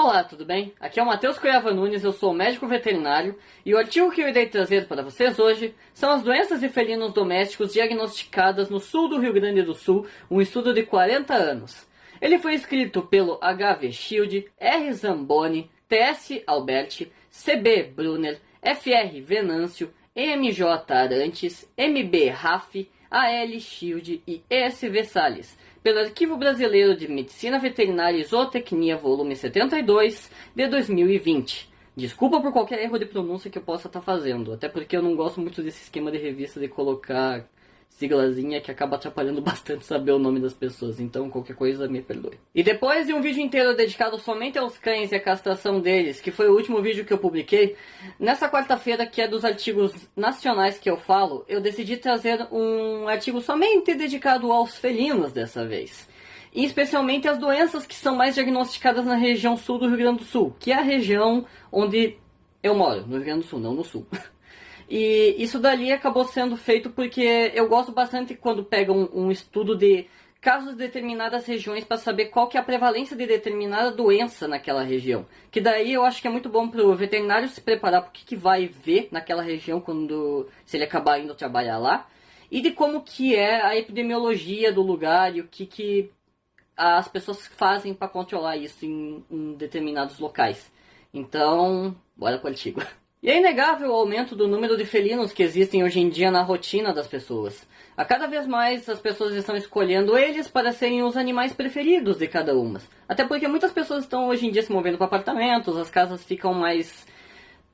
Olá, tudo bem? Aqui é o Matheus Cuiava Nunes, eu sou médico veterinário e o artigo que eu irei trazer para vocês hoje são as doenças de felinos domésticos diagnosticadas no sul do Rio Grande do Sul, um estudo de 40 anos. Ele foi escrito pelo H.V. Schild, R. Zamboni, T.S. Alberti, C.B. Brunner, F.R. Venâncio, M.J. Arantes, M.B. Raff, A.L. Schild e E.S.V. Salles, pelo Arquivo Brasileiro de Medicina Veterinária e Zootecnia, volume 72, de 2020. Desculpa por qualquer erro de pronúncia que eu possa estar fazendo, até porque eu não gosto muito desse esquema de revista de colocar siglazinha que acaba atrapalhando bastante saber o nome das pessoas, então qualquer coisa me perdoe. E depois de um vídeo inteiro dedicado somente aos cães e a castração deles, que foi o último vídeo que eu publiquei, nessa quarta-feira, que é dos artigos nacionais que eu falo, eu decidi trazer um artigo somente dedicado aos felinos dessa vez. E especialmente as doenças que são mais diagnosticadas na região sul do Rio Grande do Sul, que é a região onde eu moro, no Rio Grande do Sul, não no sul. E isso dali acabou sendo feito porque eu gosto bastante quando pegam um estudo de casos de determinadas regiões para saber qual que é a prevalência de determinada doença naquela região. Que daí eu acho que é muito bom para o veterinário se preparar para o que vai ver naquela região se ele acabar indo trabalhar lá. E de como que é a epidemiologia do lugar e o que as pessoas fazem para controlar isso em determinados locais. Então, bora pro artigo. E é inegável o aumento do número de felinos que existem hoje em dia na rotina das pessoas. A cada vez mais as pessoas estão escolhendo eles para serem os animais preferidos de cada uma. Até porque muitas pessoas estão hoje em dia se movendo para apartamentos, as casas ficam mais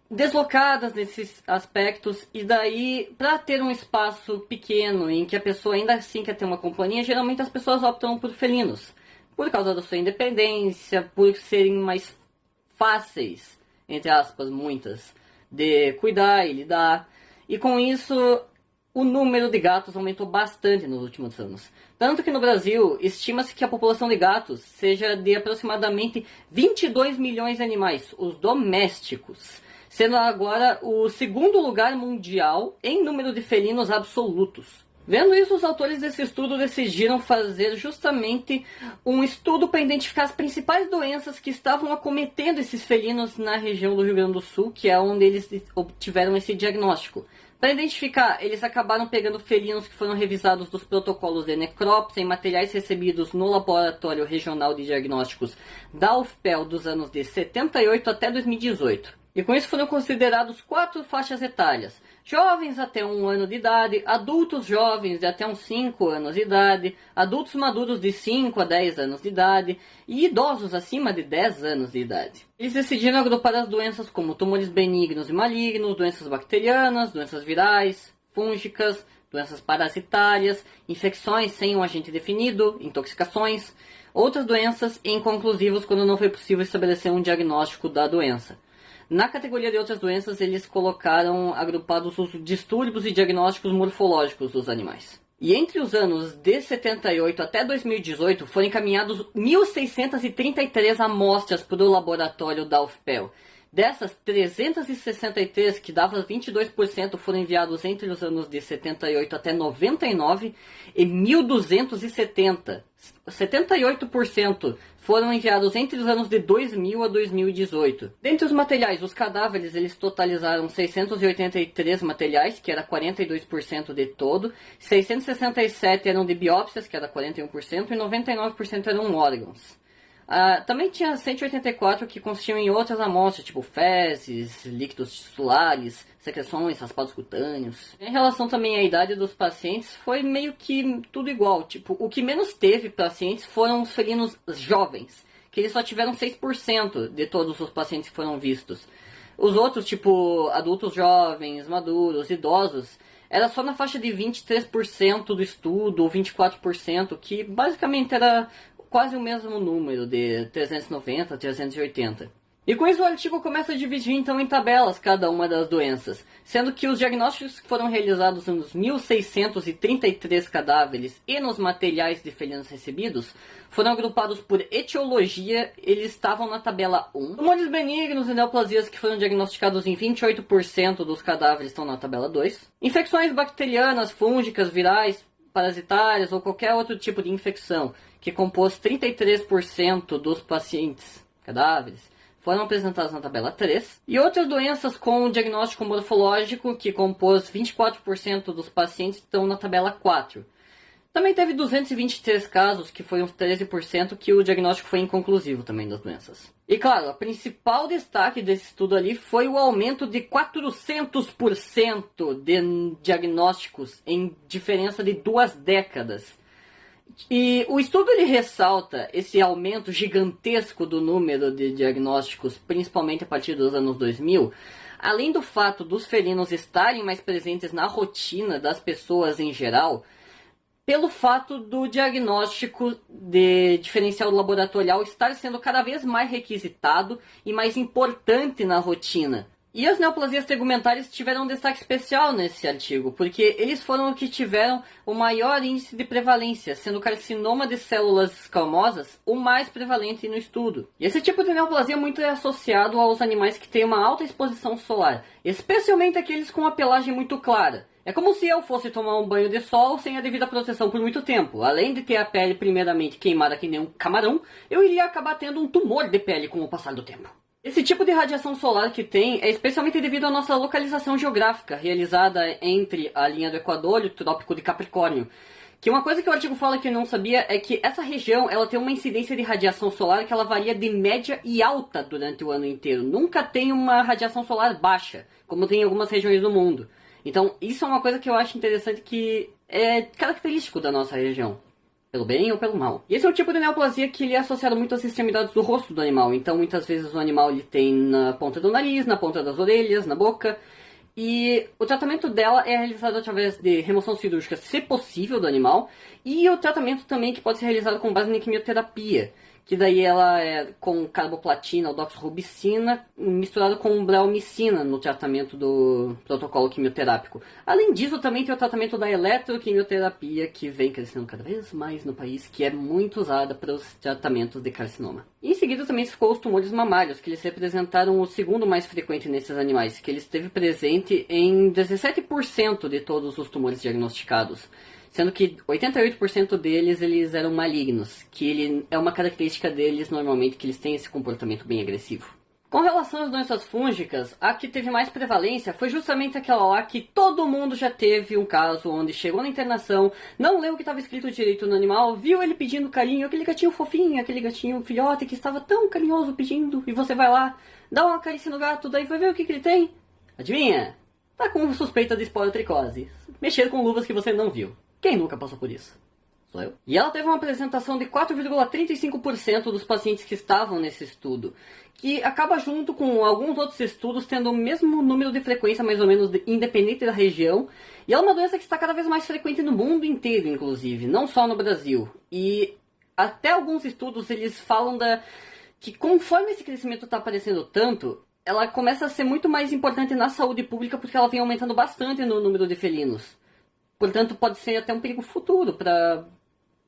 deslocadas nesses aspectos, e daí, para ter um espaço pequeno em que a pessoa ainda assim quer ter uma companhia, geralmente as pessoas optam por felinos. Por causa da sua independência, por serem mais fáceis, entre aspas, muitas, de cuidar e lidar. E com isso, o número de gatos aumentou bastante nos últimos anos. Tanto que no Brasil, estima-se que a população de gatos seja de aproximadamente 22 milhões de animais, os domésticos, sendo agora o segundo lugar mundial em número de felinos absolutos. Vendo isso, os autores desse estudo decidiram fazer justamente um estudo para identificar as principais doenças que estavam acometendo esses felinos na região do Rio Grande do Sul, que é onde eles obtiveram esse diagnóstico. Para identificar, eles acabaram pegando felinos que foram revisados dos protocolos de necrópsia em materiais recebidos no Laboratório Regional de Diagnósticos da UFPEL dos anos de 78 até 2018. E com isso foram considerados 4 faixas etárias: jovens até 1 ano de idade, adultos jovens de até uns 5 anos de idade, adultos maduros de 5 a 10 anos de idade e idosos acima de 10 anos de idade. Eles decidiram agrupar as doenças como tumores benignos e malignos, doenças bacterianas, doenças virais, fúngicas, doenças parasitárias, infecções sem um agente definido, intoxicações, outras doenças e inconclusivos quando não foi possível estabelecer um diagnóstico da doença. Na categoria de outras doenças, eles colocaram agrupados os distúrbios e diagnósticos morfológicos dos animais. E entre os anos de 78 até 2018, foram encaminhados 1.633 amostras para o laboratório da UFPEL. Dessas, 363, que dava 22%, foram enviados entre os anos de 78 até 99, e 1.270, 78%, foram enviados entre os anos de 2000 a 2018. Dentre os materiais, os cadáveres, eles totalizaram 683 materiais, que era 42% de todo, 667 eram de biópsias, que era 41%, e 99% eram órgãos. Também tinha 184 que consistiam em outras amostras, tipo fezes, líquidos tissulares, secreções, raspados cutâneos. Em relação também à idade dos pacientes, foi meio que tudo igual. Tipo, o que menos teve pacientes foram os felinos jovens, que eles só tiveram 6% de todos os pacientes que foram vistos. Os outros, tipo adultos jovens, maduros, idosos, era só na faixa de 23% do estudo, ou 24%, que basicamente era quase o mesmo número, de 390 a 380. E com isso o artigo começa a dividir então em tabelas cada uma das doenças, sendo que os diagnósticos que foram realizados nos 1.633 cadáveres e nos materiais de felinos recebidos foram agrupados por etiologia. Eles estavam na tabela 1. Tumores benignos e neoplasias que foram diagnosticados em 28% dos cadáveres estão na tabela 2. Infecções bacterianas, fúngicas, virais, parasitárias ou qualquer outro tipo de infecção, que compôs 33% dos pacientes cadáveres, foram apresentadas na tabela 3, e outras doenças com diagnóstico morfológico, que compôs 24% dos pacientes, estão na tabela 4. Também teve 223 casos, que foi uns 13%, que o diagnóstico foi inconclusivo também das doenças. E claro, o principal destaque desse estudo ali foi o aumento de 400% de diagnósticos em diferença de 2 décadas. E o estudo ele ressalta esse aumento gigantesco do número de diagnósticos, principalmente a partir dos anos 2000, além do fato dos felinos estarem mais presentes na rotina das pessoas em geral, pelo fato do diagnóstico de diferencial laboratorial estar sendo cada vez mais requisitado e mais importante na rotina. E as neoplasias tegumentares tiveram um destaque especial nesse artigo, porque eles foram os que tiveram o maior índice de prevalência, sendo o carcinoma de células escamosas o mais prevalente no estudo. E esse tipo de neoplasia muito é associado aos animais que têm uma alta exposição solar, especialmente aqueles com uma pelagem muito clara. É como se eu fosse tomar um banho de sol sem a devida proteção por muito tempo. Além de ter a pele primeiramente queimada que nem um camarão, eu iria acabar tendo um tumor de pele com o passar do tempo. Esse tipo de radiação solar que tem é especialmente devido à nossa localização geográfica, realizada entre a linha do Equador e o Trópico de Capricórnio. Que uma coisa que o artigo fala que eu não sabia é que essa região ela tem uma incidência de radiação solar que ela varia de média e alta durante o ano inteiro. Nunca tem uma radiação solar baixa, como tem em algumas regiões do mundo. Então isso é uma coisa que eu acho interessante, que é característico da nossa região. Pelo bem ou pelo mal. E esse é o tipo de neoplasia que ele é associado muito às extremidades do rosto do animal. Então, muitas vezes o animal ele tem na ponta do nariz, na ponta das orelhas, na boca. E o tratamento dela é realizado através de remoção cirúrgica, se possível, do animal. E o tratamento também que pode ser realizado com base na quimioterapia. Que daí ela é com carboplatina ou doxorubicina misturado com bleomicina no tratamento do protocolo quimioterápico. Além disso, também tem o tratamento da eletroquimioterapia, que vem crescendo cada vez mais no país, que é muito usada para os tratamentos de carcinoma. E em seguida também ficou os tumores mamários, que eles representaram o segundo mais frequente nesses animais, que ele esteve presente em 17% de todos os tumores diagnosticados. Sendo que 88% deles eles eram malignos, que ele é uma característica deles normalmente, que eles têm esse comportamento bem agressivo. Com relação às doenças fúngicas, a que teve mais prevalência foi justamente aquela lá que todo mundo já teve um caso onde chegou na internação, não leu o que estava escrito direito no animal, viu ele pedindo carinho, aquele gatinho fofinho, aquele gatinho filhote que estava tão carinhoso pedindo, e você vai lá, dá uma carícia no gato, daí vai ver o que ele tem. Adivinha? Tá com suspeita de esporotricose. Mexer com luvas que você não viu. Quem nunca passou por isso? Sou eu. E ela teve uma apresentação de 4,35% dos pacientes que estavam nesse estudo, que acaba junto com alguns outros estudos tendo o mesmo número de frequência, mais ou menos, independente da região. E é uma doença que está cada vez mais frequente no mundo inteiro, inclusive, não só no Brasil. E até alguns estudos eles falam que conforme esse crescimento está aparecendo tanto, ela começa a ser muito mais importante na saúde pública, porque ela vem aumentando bastante no número de felinos. Portanto, pode ser até um perigo futuro para,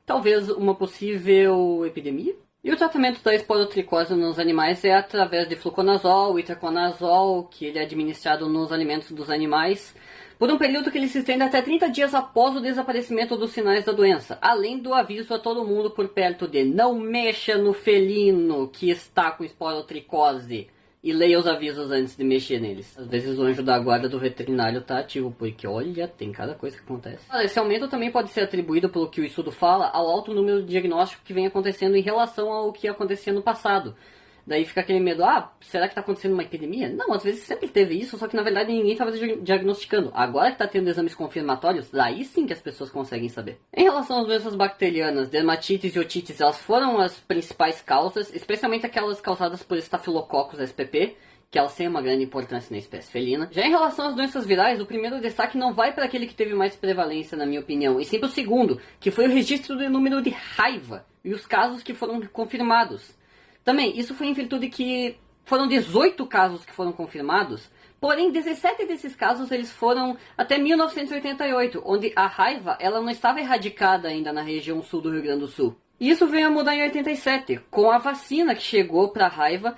talvez, uma possível epidemia. E o tratamento da esporotricose nos animais é através de fluconazol, itraconazol, que ele é administrado nos alimentos dos animais, por um período que ele se estende até 30 dias após o desaparecimento dos sinais da doença, além do aviso a todo mundo por perto de não mexa no felino que está com esporotricose. E leia os avisos antes de mexer neles. Às vezes o anjo da guarda do veterinário tá ativo, porque olha, tem cada coisa que acontece. Esse aumento também pode ser atribuído, pelo que o estudo fala, ao alto número de diagnóstico que vem acontecendo em relação ao que acontecia no passado. Daí fica aquele medo, será que está acontecendo uma epidemia? Não, às vezes sempre teve isso, só que na verdade ninguém estava diagnosticando. Agora que está tendo exames confirmatórios, daí sim que as pessoas conseguem saber. Em relação às doenças bacterianas, dermatites e otites, elas foram as principais causas, especialmente aquelas causadas por Staphylococcus spp, que elas têm uma grande importância na espécie felina. Já em relação às doenças virais, o primeiro destaque não vai para aquele que teve mais prevalência, na minha opinião, e sim para o segundo, que foi o registro do número de raiva e os casos que foram confirmados. Também, isso foi em virtude que foram 18 casos que foram confirmados, porém 17 desses casos eles foram até 1988, onde a raiva ela não estava erradicada ainda na região sul do Rio Grande do Sul. E isso veio a mudar em 87, com a vacina que chegou para raiva,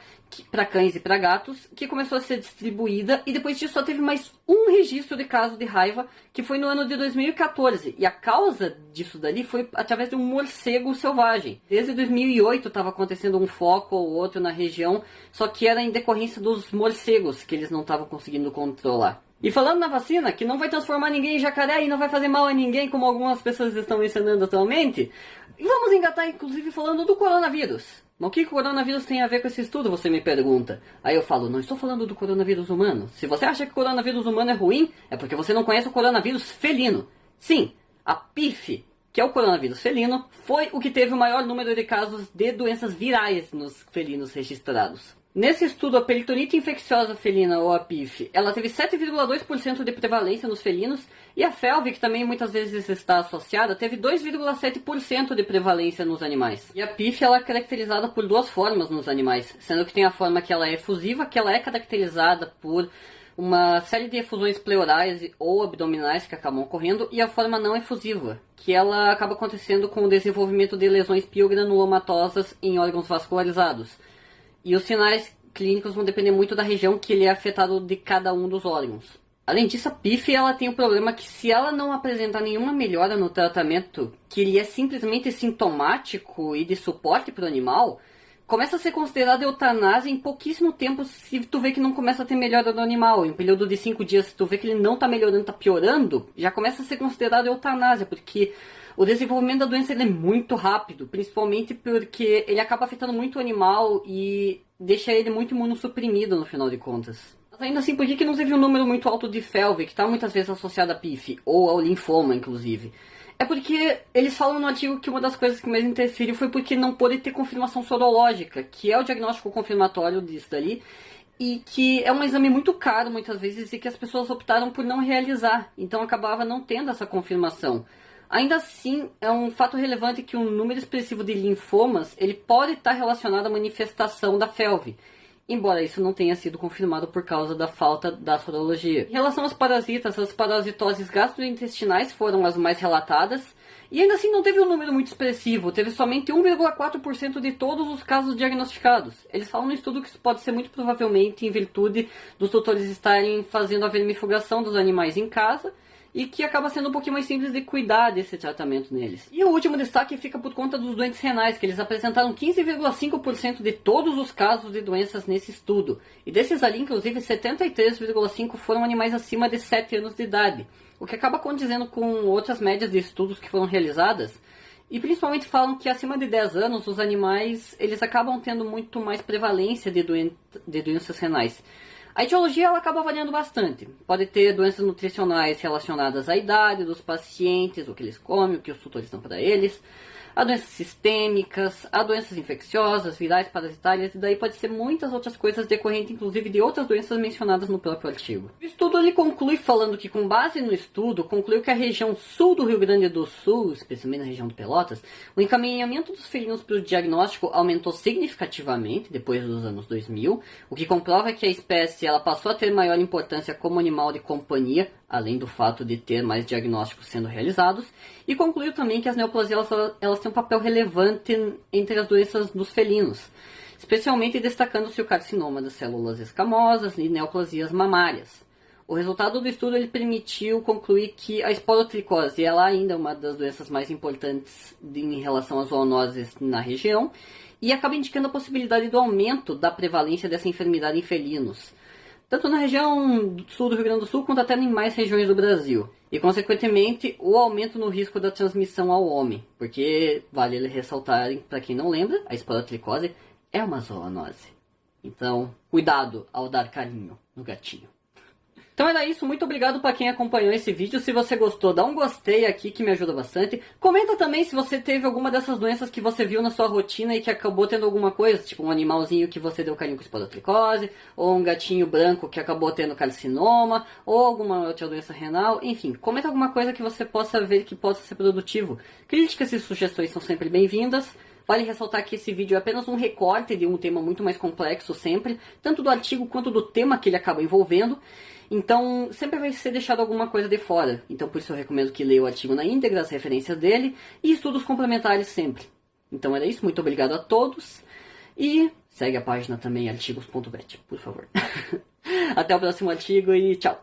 para cães e para gatos, que começou a ser distribuída, e depois disso só teve mais um registro de caso de raiva, que foi no ano de 2014. E a causa disso dali foi através de um morcego selvagem. Desde 2008 estava acontecendo um foco ou outro na região, só que era em decorrência dos morcegos que eles não estavam conseguindo controlar. E falando na vacina, que não vai transformar ninguém em jacaré e não vai fazer mal a ninguém, como algumas pessoas estão mencionando atualmente, vamos engatar inclusive falando do coronavírus. Mas o que o coronavírus tem a ver com esse estudo, você me pergunta? Aí eu falo, não estou falando do coronavírus humano. Se você acha que o coronavírus humano é ruim, é porque você não conhece o coronavírus felino. Sim, a PIF, que é o coronavírus felino, foi o que teve o maior número de casos de doenças virais nos felinos registrados. Nesse estudo, a peritonite infecciosa felina, ou a PIF, ela teve 7,2% de prevalência nos felinos, e a FeLV, que também muitas vezes está associada, teve 2,7% de prevalência nos animais. E a PIF ela é caracterizada por duas formas nos animais, sendo que tem a forma que ela é efusiva, que ela é caracterizada por uma série de efusões pleurais ou abdominais que acabam ocorrendo, e a forma não efusiva, que ela acaba acontecendo com o desenvolvimento de lesões piogranulomatosas em órgãos vascularizados. E os sinais clínicos vão depender muito da região que ele é afetado de cada um dos órgãos. Além disso, a PIF ela tem o problema que se ela não apresentar nenhuma melhora no tratamento, que ele é simplesmente sintomático e de suporte para o animal, começa a ser considerada eutanásia em pouquíssimo tempo se tu vê que não começa a ter melhora do animal. Em um período de 5 dias, se tu vê que ele não está melhorando, está piorando, já começa a ser considerado eutanásia, porque o desenvolvimento da doença ele é muito rápido, principalmente porque ele acaba afetando muito o animal e deixa ele muito imunossuprimido no final de contas. Mas ainda assim, por que não teve um número muito alto de FeLV, que está muitas vezes associado a PIF, ou ao linfoma, inclusive? É porque eles falam no artigo que uma das coisas que mais interferiu foi porque não pôde ter confirmação sorológica, que é o diagnóstico confirmatório disso dali, e que é um exame muito caro muitas vezes e que as pessoas optaram por não realizar, então acabava não tendo essa confirmação. Ainda assim, é um fato relevante que um número expressivo de linfomas ele pode estar relacionado à manifestação da FeLV, embora isso não tenha sido confirmado por causa da falta da sorologia. Em relação aos parasitas, as parasitoses gastrointestinais foram as mais relatadas, e ainda assim não teve um número muito expressivo, teve somente 1,4% de todos os casos diagnosticados. Eles falam no estudo que isso pode ser muito provavelmente em virtude dos tutores estarem fazendo a vermifugação dos animais em casa, e que acaba sendo um pouquinho mais simples de cuidar desse tratamento neles. E o último destaque fica por conta dos doentes renais, que eles apresentaram 15,5% de todos os casos de doenças nesse estudo. E desses ali, inclusive, 73,5% foram animais acima de 7 anos de idade, o que acaba condizendo com outras médias de estudos que foram realizadas, e principalmente falam que acima de 10 anos os animais eles acabam tendo muito mais prevalência de doenças renais. A etiologia ela acaba variando bastante. Pode ter doenças nutricionais relacionadas à idade dos pacientes, o que eles comem, o que os tutores dão para eles. Há doenças sistêmicas, há doenças infecciosas, virais, parasitárias, e daí pode ser muitas outras coisas decorrentes, inclusive, de outras doenças mencionadas no próprio artigo. O estudo ele conclui falando que, com base no estudo, concluiu que a região sul do Rio Grande do Sul, especialmente na região de Pelotas, o encaminhamento dos felinos para o diagnóstico aumentou significativamente depois dos anos 2000, o que comprova que a espécie ela passou a ter maior importância como animal de companhia, além do fato de ter mais diagnósticos sendo realizados, e concluiu também que as neoplasias elas têm um papel relevante entre as doenças dos felinos, especialmente destacando-se o carcinoma das células escamosas e neoplasias mamárias. O resultado do estudo ele permitiu concluir que a esporotricose ela ainda é uma das doenças mais importantes em relação às zoonoses na região, e acaba indicando a possibilidade do aumento da prevalência dessa enfermidade em felinos, tanto na região sul do Rio Grande do Sul, quanto até em mais regiões do Brasil. E, consequentemente, o aumento no risco da transmissão ao homem. Porque, vale ressaltar, para quem não lembra, a esporotricose é uma zoonose. Então, cuidado ao dar carinho no gatinho. Então era isso, muito obrigado para quem acompanhou esse vídeo. Se você gostou, dá um gostei aqui que me ajuda bastante. Comenta também se você teve alguma dessas doenças que você viu na sua rotina e que acabou tendo alguma coisa, tipo um animalzinho que você deu carinho com esporotricose, ou um gatinho branco que acabou tendo carcinoma, ou alguma outra doença renal. Enfim, comenta alguma coisa que você possa ver que possa ser produtivo. Críticas e sugestões são sempre bem-vindas. Vale ressaltar que esse vídeo é apenas um recorte de um tema muito mais complexo sempre, tanto do artigo quanto do tema que ele acaba envolvendo. Então, sempre vai ser deixado alguma coisa de fora. Então, por isso eu recomendo que leia o artigo na íntegra, as referências dele e estudos complementares sempre. Então era isso, muito obrigado a todos. E segue a página também, artigos.vet, por favor. Até o próximo artigo e tchau!